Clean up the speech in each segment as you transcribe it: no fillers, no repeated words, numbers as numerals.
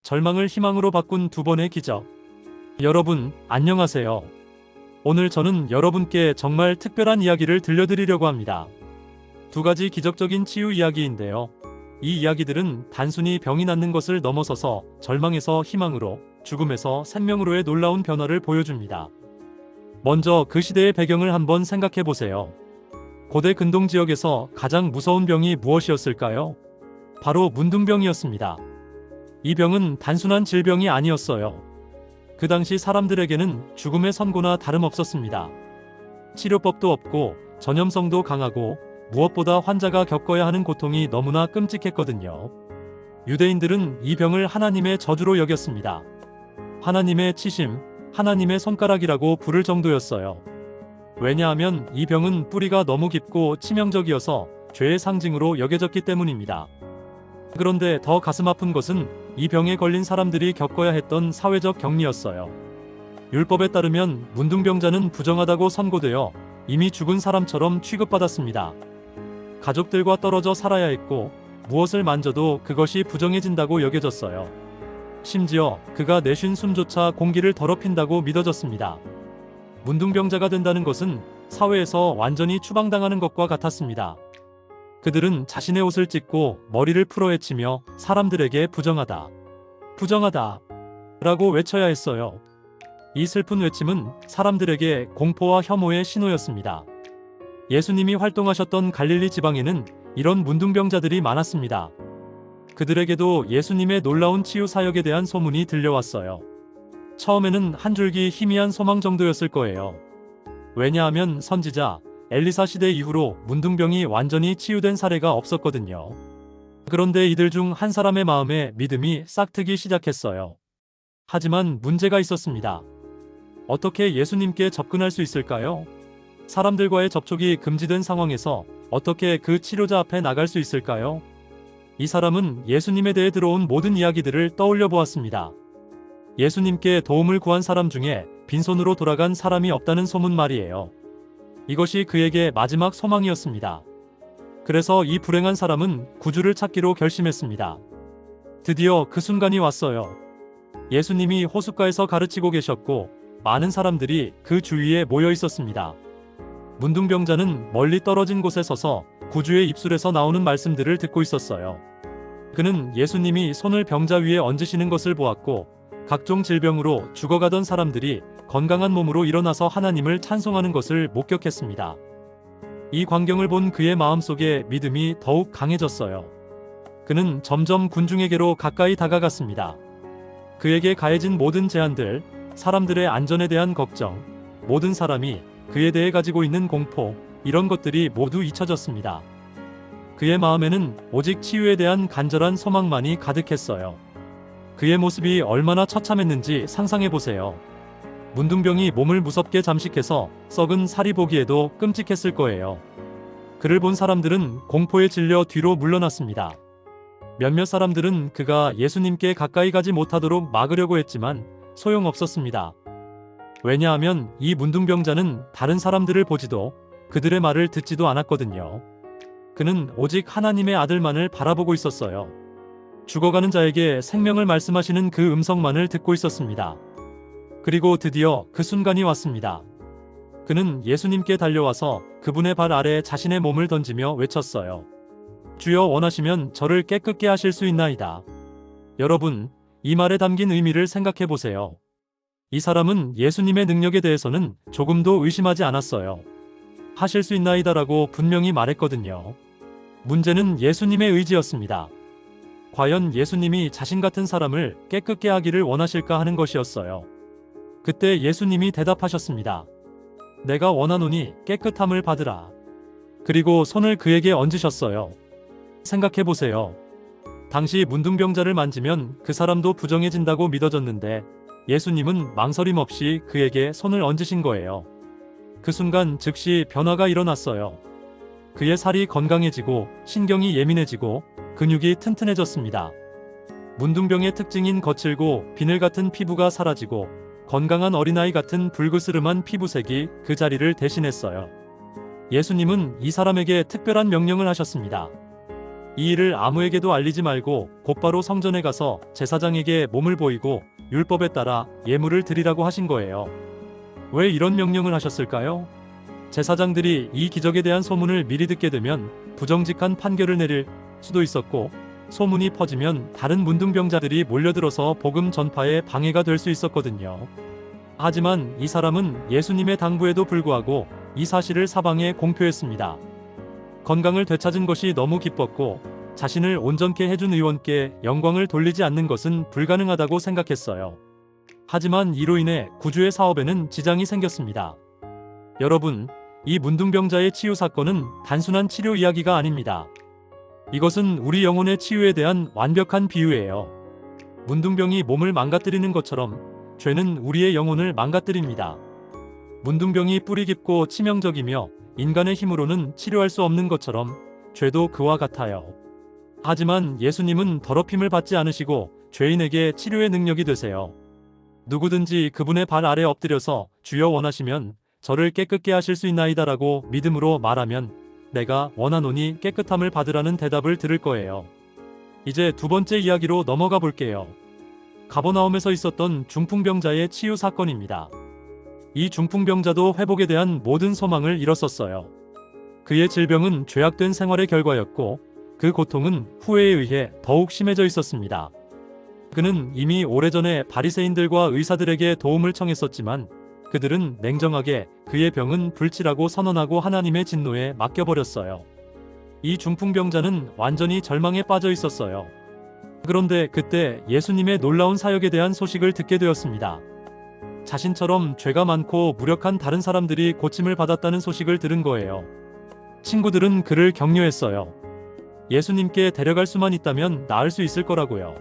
절망을 희망으로 바꾼 두 번의 기적. 여러분, 안녕하세요. 오늘 저는 여러분께 정말 특별한 이야기를 들려드리려고 합니다. 두 가지 기적적인 치유 이야기인데요. 이 이야기들은 단순히 병이 낫는 것을 넘어서서 절망에서 희망으로, 죽음에서 생명으로의 놀라운 변화를 보여줍니다. 먼저 그 시대의 배경을 한번 생각해 보세요. 고대 근동 지역에서 가장 무서운 병이 무엇이었을까요? 바로 문둥병이었습니다. 이 병은 단순한 질병이 아니었어요. 그 당시 사람들에게는 죽음의 선고나 다름없었습니다. 치료법도 없고 전염성도 강하고 무엇보다 환자가 겪어야 하는 고통이 너무나 끔찍했거든요. 유대인들은 이 병을 하나님의 저주로 여겼습니다. 하나님의 치심, 하나님의 손가락이라고 부를 정도였어요. 왜냐하면 이 병은 뿌리가 너무 깊고 치명적이어서 죄의 상징으로 여겨졌기 때문입니다. 그런데 더 가슴 아픈 것은 이 병에 걸린 사람들이 겪어야 했던 사회적 격리였어요. 율법에 따르면 문둥병자는 부정하다고 선고되어 이미 죽은 사람처럼 취급받았습니다. 가족들과 떨어져 살아야 했고 무엇을 만져도 그것이 부정해진다고 여겨졌어요. 심지어 그가 내쉰 숨조차 공기를 더럽힌다고 믿어졌습니다. 문둥병자가 된다는 것은 사회에서 완전히 추방당하는 것과 같았습니다. 그들은 자신의 옷을 찢고 머리를 풀어헤치며 사람들에게 부정하다, 부정하다 라고 외쳐야 했어요. 이 슬픈 외침은 사람들에게 공포와 혐오의 신호였습니다. 예수님이 활동하셨던 갈릴리 지방에는 이런 문둥병자들이 많았습니다. 그들에게도 예수님의 놀라운 치유 사역에 대한 소문이 들려왔어요. 처음에는 한 줄기 희미한 소망 정도였을 거예요. 왜냐하면 선지자 엘리사 시대 이후로 문둥병이 완전히 치유된 사례가 없었거든요. 그런데 이들 중 한 사람의 마음에 믿음이 싹트기 시작했어요. 하지만 문제가 있었습니다. 어떻게 예수님께 접근할 수 있을까요? 사람들과의 접촉이 금지된 상황에서 어떻게 그 치료자 앞에 나갈 수 있을까요? 이 사람은 예수님에 대해 들어온 모든 이야기들을 떠올려 보았습니다. 예수님께 도움을 구한 사람 중에 빈손으로 돌아간 사람이 없다는 소문 말이에요. 이것이 그에게 마지막 소망이었습니다. 그래서 이 불행한 사람은 구주를 찾기로 결심했습니다. 드디어 그 순간이 왔어요. 예수님이 호숫가에서 가르치고 계셨고 많은 사람들이 그 주위에 모여 있었습니다. 문둥병자는 멀리 떨어진 곳에 서서 구주의 입술에서 나오는 말씀들을 듣고 있었어요. 그는 예수님이 손을 병자 위에 얹으시는 것을 보았고 각종 질병으로 죽어가던 사람들이 건강한 몸으로 일어나서 하나님을 찬송하는 것을 목격했습니다. 이 광경을 본 그의 마음속에 믿음이 더욱 강해졌어요. 그는 점점 군중에게로 가까이 다가갔습니다. 그에게 가해진 모든 제한들, 사람들의 안전에 대한 걱정, 모든 사람이 그에 대해 가지고 있는 공포, 이런 것들이 모두 잊혀졌습니다. 그의 마음에는 오직 치유에 대한 간절한 소망만이 가득했어요. 그의 모습이 얼마나 처참했는지 상상해보세요. 문둥병이 몸을 무섭게 잠식해서 썩은 살이 보기에도 끔찍했을 거예요. 그를 본 사람들은 공포에 질려 뒤로 물러났습니다. 몇몇 사람들은 그가 예수님께 가까이 가지 못하도록 막으려고 했지만 소용없었습니다. 왜냐하면 이 문둥병자는 다른 사람들을 보지도 그들의 말을 듣지도 않았거든요. 그는 오직 하나님의 아들만을 바라보고 있었어요. 죽어가는 자에게 생명을 말씀하시는 그 음성만을 듣고 있었습니다. 그리고 드디어 그 순간이 왔습니다. 그는 예수님께 달려와서 그분의 발 아래에 자신의 몸을 던지며 외쳤어요. 주여 원하시면 저를 깨끗게 하실 수 있나이다. 여러분, 이 말에 담긴 의미를 생각해 보세요. 이 사람은 예수님의 능력에 대해서는 조금도 의심하지 않았어요. 하실 수 있나이다라고 분명히 말했거든요. 문제는 예수님의 의지였습니다. 과연 예수님이 자신 같은 사람을 깨끗게 하기를 원하실까 하는 것이었어요. 그때 예수님이 대답하셨습니다. 내가 원하노니 깨끗함을 받으라. 그리고 손을 그에게 얹으셨어요. 생각해보세요. 당시 문둥병자를 만지면 그 사람도 부정해진다고 믿어졌는데 예수님은 망설임 없이 그에게 손을 얹으신 거예요. 그 순간 즉시 변화가 일어났어요. 그의 살이 건강해지고 신경이 예민해지고 근육이 튼튼해졌습니다. 문둥병의 특징인 거칠고 비늘 같은 피부가 사라지고 건강한 어린아이 같은 불그스름한 피부색이 그 자리를 대신했어요. 예수님은 이 사람에게 특별한 명령을 하셨습니다. 이 일을 아무에게도 알리지 말고 곧바로 성전에 가서 제사장에게 몸을 보이고 율법에 따라 예물을 드리라고 하신 거예요. 왜 이런 명령을 하셨을까요? 제사장들이 이 기적에 대한 소문을 미리 듣게 되면 부정직한 판결을 내릴 수도 있었고, 소문이 퍼지면 다른 문둥병자들이 몰려들어서 복음 전파에 방해가 될 수 있었거든요. 하지만 이 사람은 예수님의 당부에도 불구하고 이 사실을 사방에 공표했습니다. 건강을 되찾은 것이 너무 기뻤고, 자신을 온전케 해준 의원께 영광을 돌리지 않는 것은 불가능하다고 생각했어요. 하지만 이로 인해 구주의 사업에는 지장이 생겼습니다. 여러분, 이 문둥병자의 치유 사건은 단순한 치료 이야기가 아닙니다. 이것은 우리 영혼의 치유에 대한 완벽한 비유예요. 문둥병이 몸을 망가뜨리는 것처럼 죄는 우리의 영혼을 망가뜨립니다. 문둥병이 뿌리 깊고 치명적이며 인간의 힘으로는 치료할 수 없는 것처럼 죄도 그와 같아요. 하지만 예수님은 더럽힘을 받지 않으시고 죄인에게 치료의 능력이 되세요. 누구든지 그분의 발 아래 엎드려서 주여 원하시면 저를 깨끗게 하실 수 있나이다라고 믿음으로 말하면 내가 원하노니 깨끗함을 받으라는 대답을 들을 거예요. 이제 두 번째 이야기로 넘어가 볼게요. 가버나움에서 있었던 중풍병자의 치유 사건입니다. 이 중풍병자도 회복에 대한 모든 소망을 잃었었어요. 그의 질병은 죄악된 생활의 결과였고 그 고통은 후회에 의해 더욱 심해져 있었습니다. 그는 이미 오래전에 바리새인들과 의사들에게 도움을 청했었지만 그들은 냉정하게 그의 병은 불치라고 선언하고 하나님의 진노에 맡겨버렸어요. 이 중풍병자는 완전히 절망에 빠져 있었어요. 그런데 그때 예수님의 놀라운 사역에 대한 소식을 듣게 되었습니다. 자신처럼 죄가 많고 무력한 다른 사람들이 고침을 받았다는 소식을 들은 거예요. 친구들은 그를 격려했어요. 예수님께 데려갈 수만 있다면 나을 수 있을 거라고요.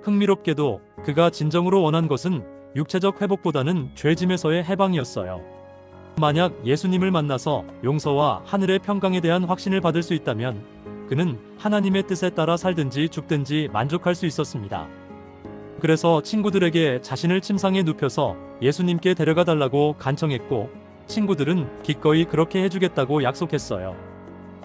흥미롭게도 그가 진정으로 원한 것은 육체적 회복보다는 죄짐에서의 해방이었어요. 만약 예수님을 만나서 용서와 하늘의 평강에 대한 확신을 받을 수 있다면 그는 하나님의 뜻에 따라 살든지 죽든지 만족할 수 있었습니다. 그래서 친구들에게 자신을 침상에 눕혀서 예수님께 데려가 달라고 간청했고 친구들은 기꺼이 그렇게 해주겠다고 약속했어요.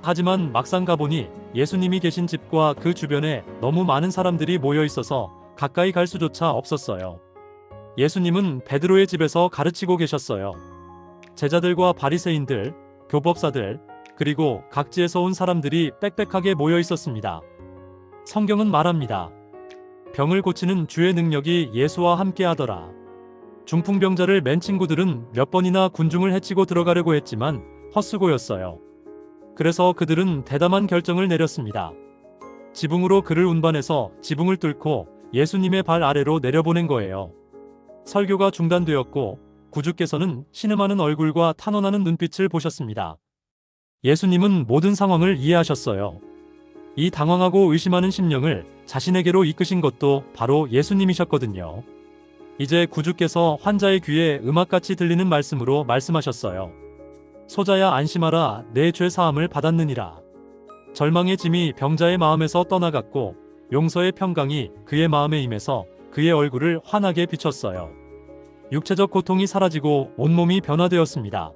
하지만 막상 가보니 예수님이 계신 집과 그 주변에 너무 많은 사람들이 모여 있어서 가까이 갈 수조차 없었어요. 예수님은 베드로의 집에서 가르치고 계셨어요. 제자들과 바리새인들, 교법사들, 그리고 각지에서 온 사람들이 빽빽하게 모여 있었습니다. 성경은 말합니다. 병을 고치는 주의 능력이 예수와 함께 하더라. 중풍병자를 맨 친구들은 몇 번이나 군중을 헤치고 들어가려고 했지만 헛수고였어요. 그래서 그들은 대담한 결정을 내렸습니다. 지붕으로 그를 운반해서 지붕을 뚫고 예수님의 발 아래로 내려보낸 거예요. 설교가 중단되었고 구주께서는 신음하는 얼굴과 탄원하는 눈빛을 보셨습니다. 예수님은 모든 상황을 이해하셨어요. 이 당황하고 의심하는 심령을 자신에게로 이끄신 것도 바로 예수님이셨거든요. 이제 구주께서 환자의 귀에 음악같이 들리는 말씀으로 말씀하셨어요. 소자야 안심하라, 내 죄 사함을 받았느니라. 절망의 짐이 병자의 마음에서 떠나갔고 용서의 평강이 그의 마음에 임해서 그의 얼굴을 환하게 비췄어요. 육체적 고통이 사라지고 온몸이 변화되었습니다.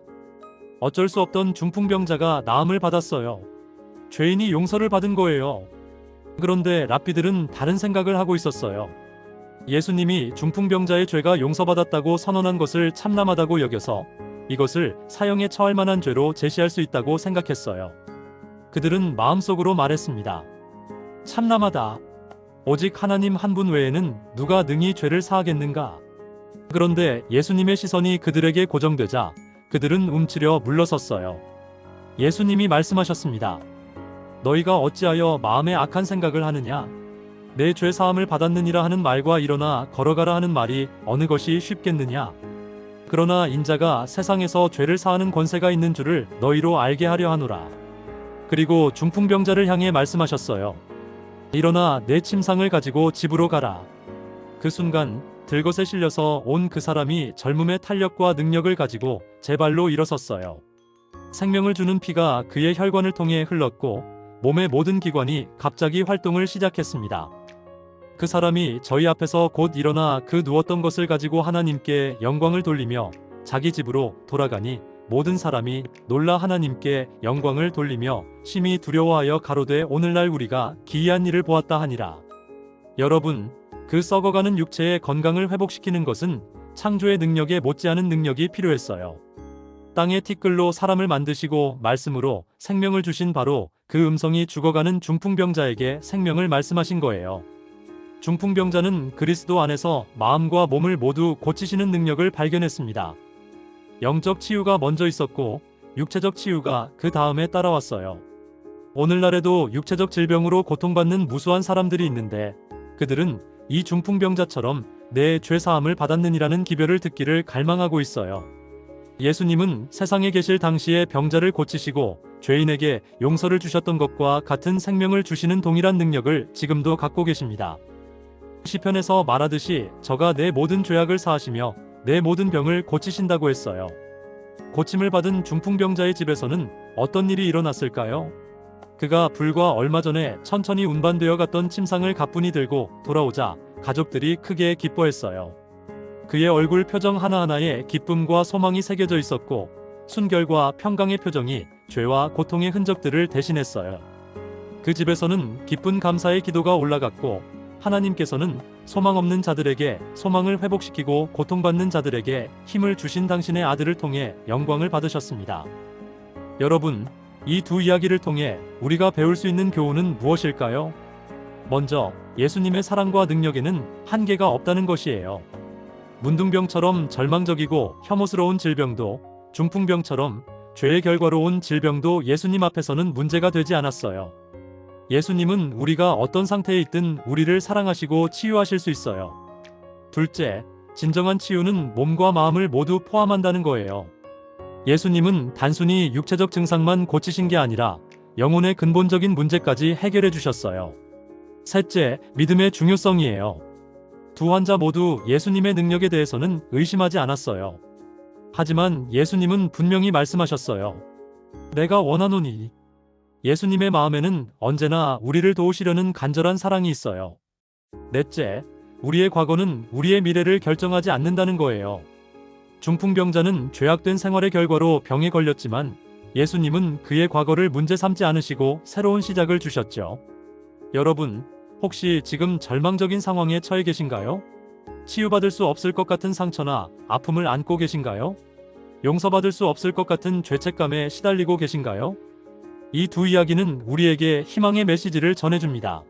어쩔 수 없던 중풍병자가 나음을 받았어요. 죄인이 용서를 받은 거예요. 그런데 랍비들은 다른 생각을 하고 있었어요. 예수님이 중풍병자의 죄가 용서받았다고 선언한 것을 참남하다고 여겨서 이것을 사형에 처할 만한 죄로 제시할 수 있다고 생각했어요. 그들은 마음속으로 말했습니다. 참남하다. 오직 하나님 한 분 외에는 누가 능히 죄를 사하겠는가? 그런데 예수님의 시선이 그들에게 고정되자 그들은 움츠려 물러섰어요. 예수님이 말씀하셨습니다. 너희가 어찌하여 마음에 악한 생각을 하느냐? 내 죄 사함을 받았느니라 하는 말과 일어나 걸어가라 하는 말이 어느 것이 쉽겠느냐? 그러나 인자가 세상에서 죄를 사하는 권세가 있는 줄을 너희로 알게 하려 하노라. 그리고 중풍병자를 향해 말씀하셨어요. 일어나 내 침상을 가지고 집으로 가라. 그 순간 들것에 실려서 온 그 사람이 젊음의 탄력과 능력을 가지고 제 발로 일어섰어요. 생명을 주는 피가 그의 혈관을 통해 흘렀고 몸의 모든 기관이 갑자기 활동을 시작했습니다. 그 사람이 저희 앞에서 곧 일어나 그 누웠던 것을 가지고 하나님께 영광을 돌리며 자기 집으로 돌아가니 모든 사람이 놀라 하나님께 영광을 돌리며 심히 두려워하여 가로되 오늘날 우리가 기이한 일을 보았다 하니라. 여러분, 그 썩어가는 육체의 건강을 회복시키는 것은 창조의 능력에 못지않은 능력이 필요했어요. 땅의 티끌로 사람을 만드시고 말씀으로 생명을 주신 바로 그 음성이 죽어가는 중풍병자에게 생명을 말씀하신 거예요. 중풍병자는 그리스도 안에서 마음과 몸을 모두 고치시는 능력을 발견했습니다. 영적 치유가 먼저 있었고 육체적 치유가 그 다음에 따라왔어요. 오늘날에도 육체적 질병으로 고통받는 무수한 사람들이 있는데 그들은 이 중풍병자처럼 내 죄사함을 받았느니라는 기별을 듣기를 갈망하고 있어요. 예수님은 세상에 계실 당시에 병자를 고치시고 죄인에게 용서를 주셨던 것과 같은 생명을 주시는 동일한 능력을 지금도 갖고 계십니다. 시편에서 말하듯이 저가 내 모든 죄악을 사하시며 내 모든 병을 고치신다고 했어요. 고침을 받은 중풍병자의 집에서는 어떤 일이 일어났을까요? 그가 불과 얼마 전에 천천히 운반되어 갔던 침상을 가뿐히 들고 돌아오자 가족들이 크게 기뻐했어요. 그의 얼굴 표정 하나하나에 기쁨과 소망이 새겨져 있었고 순결과 평강의 표정이 죄와 고통의 흔적들을 대신했어요. 그 집에서는 기쁜 감사의 기도가 올라갔고 하나님께서는 소망 없는 자들에게 소망을 회복시키고 고통받는 자들에게 힘을 주신 당신의 아들을 통해 영광을 받으셨습니다. 여러분, 이 두 이야기를 통해 우리가 배울 수 있는 교훈은 무엇일까요? 먼저 예수님의 사랑과 능력에는 한계가 없다는 것이에요. 문둥병처럼 절망적이고 혐오스러운 질병도 중풍병처럼 죄의 결과로 온 질병도 예수님 앞에서는 문제가 되지 않았어요. 예수님은 우리가 어떤 상태에 있든 우리를 사랑하시고 치유하실 수 있어요. 둘째, 진정한 치유는 몸과 마음을 모두 포함한다는 거예요. 예수님은 단순히 육체적 증상만 고치신 게 아니라 영혼의 근본적인 문제까지 해결해 주셨어요. 셋째, 믿음의 중요성이에요. 두 환자 모두 예수님의 능력에 대해서는 의심하지 않았어요. 하지만 예수님은 분명히 말씀하셨어요. 내가 원하노니. 예수님의 마음에는 언제나 우리를 도우시려는 간절한 사랑이 있어요. 넷째, 우리의 과거는 우리의 미래를 결정하지 않는다는 거예요. 중풍병자는 죄악된 생활의 결과로 병에 걸렸지만 예수님은 그의 과거를 문제 삼지 않으시고 새로운 시작을 주셨죠. 여러분, 혹시 지금 절망적인 상황에 처해 계신가요? 치유받을 수 없을 것 같은 상처나 아픔을 안고 계신가요? 용서받을 수 없을 것 같은 죄책감에 시달리고 계신가요? 이 두 이야기는 우리에게 희망의 메시지를 전해줍니다.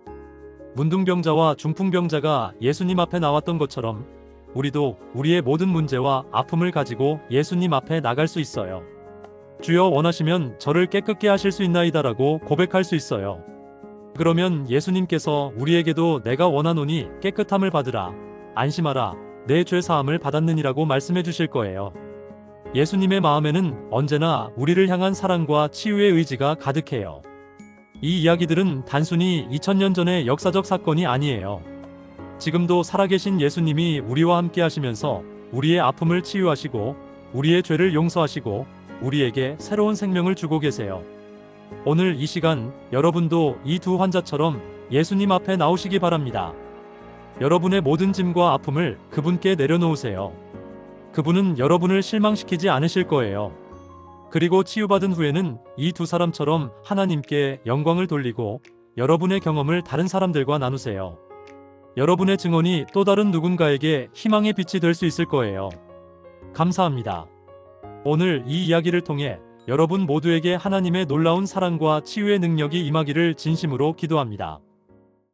문둥병자와 중풍병자가 예수님 앞에 나왔던 것처럼 우리도 우리의 모든 문제와 아픔을 가지고 예수님 앞에 나갈 수 있어요. 주여 원하시면 저를 깨끗게 하실 수 있나이다라고 고백할 수 있어요. 그러면 예수님께서 우리에게도 내가 원하노니 깨끗함을 받으라, 안심하라, 내 죄 사함을 받았느니라고 말씀해 주실 거예요. 예수님의 마음에는 언제나 우리를 향한 사랑과 치유의 의지가 가득해요. 이 이야기들은 단순히 2000년 전의 역사적 사건이 아니에요. 지금도 살아계신 예수님이 우리와 함께 하시면서 우리의 아픔을 치유하시고 우리의 죄를 용서하시고 우리에게 새로운 생명을 주고 계세요. 오늘 이 시간 여러분도 이 두 환자처럼 예수님 앞에 나오시기 바랍니다. 여러분의 모든 짐과 아픔을 그분께 내려놓으세요. 그분은 여러분을 실망시키지 않으실 거예요. 그리고 치유받은 후에는 이 두 사람처럼 하나님께 영광을 돌리고 여러분의 경험을 다른 사람들과 나누세요. 여러분의 증언이 또 다른 누군가에게 희망의 빛이 될 수 있을 거예요. 감사합니다. 오늘 이 이야기를 통해 여러분 모두에게 하나님의 놀라운 사랑과 치유의 능력이 임하기를 진심으로 기도합니다.